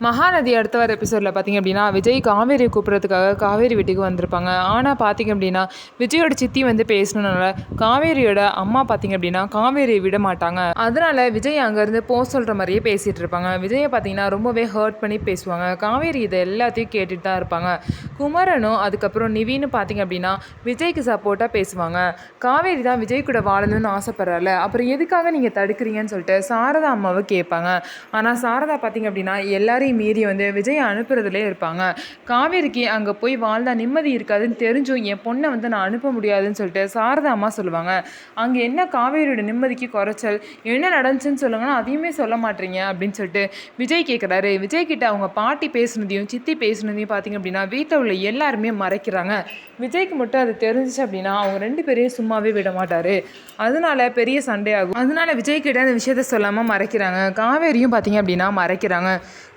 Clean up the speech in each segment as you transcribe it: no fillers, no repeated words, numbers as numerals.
மகாநதி அடுத்த வர எபிசோடில் பார்த்திங்க அப்படின்னா விஜய் காவேரியை கூப்பிட்றதுக்காக காவேரி வீட்டுக்கு வந்திருப்பாங்க. ஆனால் பார்த்திங்க அப்படின்னா விஜயோட சித்தி வந்து பேசணுனால காவேரியோட அம்மா பார்த்திங்க அப்படின்னா காவேரியை விட மாட்டாங்க. அதனால் விஜய் அங்கேருந்து போக சொல்கிற மாதிரியே பேசிகிட்டு இருப்பாங்க. விஜயை பார்த்திங்கன்னா ரொம்பவே ஹர்ட் பண்ணி பேசுவாங்க. காவேரி இதை எல்லாத்தையும் கேட்டுட்டு தான் இருப்பாங்க. குமரனும் அதுக்கப்புறம் நிவின்னு பார்த்திங்க அப்படின்னா விஜய்க்கு சப்போர்ட்டாக பேசுவாங்க. காவேரி தான் விஜய் கூட வாழணும்னு ஆசைப்பட்றால, அப்புறம் எதுக்காக நீங்கள் தடுக்கிறீங்கன்னு சொல்லிட்டு சாரதா அம்மாவை கேட்பாங்க. ஆனால் சாரதா பார்த்திங்க அப்படின்னா எல்லாரையும் மீறி வந்து விஜய் அனுப்புறதுலே இருப்பாங்க. காவேரிக்கு அங்கே போய் வாழ்ந்தா நிம்மதி இருக்காதுன்னு தெரிஞ்சும் என் பொண்ணை வந்து நான் அனுப்ப முடியாதுன்னு சொல்லிட்டு சாரதா அம்மா சொல்லுவாங்க. அங்கே என்ன காவேரியோட நிம்மதிக்கு குறைச்சல், என்ன நடந்துச்சுன்னு சொல்லுங்கன்னா அதையுமே சொல்ல மாட்டீங்க அப்படின்னு சொல்லிட்டு விஜய் கேட்குறாரு. விஜய் கிட்ட அவங்க பாட்டி பேசுனதையும் சித்தி பேசுனதையும் பார்த்திங்க அப்படின்னா வீட்டில் உள்ள எல்லாருமே மறைக்கிறாங்க. விஜய்க்கு மட்டும் அது தெரிஞ்சிச்சு அப்படின்னா அவங்க 2 பேரையும் சும்மாவே விட மாட்டார். அதனால பெரிய சண்டையாகும். அதனால விஜய் கிட்ட அந்த விஷயத்த சொல்லாமல் மறைக்கிறாங்க. காவேரியும் பார்த்திங்க அப்படின்னா மறைக்கிறாங்க.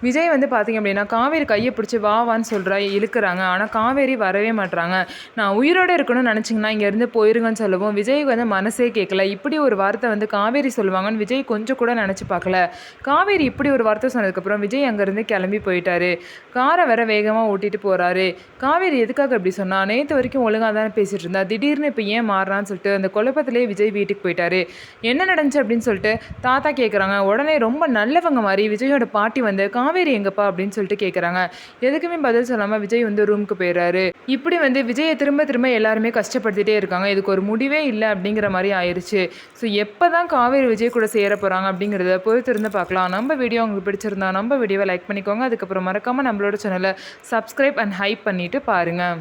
விஜய் வந்து பார்த்திங்க அப்படின்னா காவேரி கையை பிடிச்சி வான்னு சொல்கிறா, இழுக்கிறாங்க. ஆனால் காவேரி வரவே மாட்டுறாங்க. நான் உயிரோடு இருக்கணும்னு நினச்சிங்கன்னா இங்கேருந்து போயிருங்கன்னு சொல்லவும் விஜய்க்கு வந்து மனசே கேட்கல. இப்படி ஒரு வார்த்தை வந்து காவேரி சொல்லுவாங்கன்னு விஜய் கொஞ்சம் கூட நினச்சி பார்க்கல. காவேரி இப்படி ஒரு வார்த்தை சொன்னதுக்கப்புறம் விஜய் அங்கேருந்து கிளம்பி போயிட்டாரு. காரை வேற வேகமாக ஓட்டிகிட்டு போகிறாரு. காவேரி எதுக்காக அப்படி சொன்னா, நேற்று வரைக்கும் ஒழுங்காக தானே பேசிகிட்டு இருந்தா, திடீர்னு இப்போ ஏன் மாறுறான்னு சொல்லிட்டு அந்த குழப்பத்திலே விஜய் வீட்டுக்கு போயிட்டாரு. என்ன நடந்துச்சு அப்படின்னு சொல்லிட்டு தாத்தா கேட்குறாங்க. உடனே ரொம்ப நல்லவங்க மாதிரி விஜயோட பாட்டி வந்து காவேரி எங்கப்பா அப்படின்னு சொல்லிட்டு கேட்குறாங்க. எதுக்குமே பதில் சொல்லாமல் விஜய் வந்து ரூமுக்கு போயிடுறாரு. இப்படி வந்து விஜயை திரும்ப திரும்ப எல்லாருமே கஷ்டப்படுத்திட்டே இருக்காங்க. இதுக்கு ஒரு முடிவே இல்லை அப்படிங்கிற மாதிரி ஆயிடுச்சு. ஸோ எப்போ தான் காவேரி விஜய் கூட சேர போகிறாங்க அப்படிங்கிறத பொறுத்திருந்து பார்க்கலாம். நம்ம வீடியோ உங்களுக்கு பிடிச்சிருந்தா நம்ம வீடியோவை லைக் பண்ணிக்கோங்க. அதுக்கப்புறம் மறக்காமல் நம்மளோட சேனலை சப்ஸ்கிரைப் அண்ட் ஹைப் பண்ணிவிட்டு பாருங்கள்.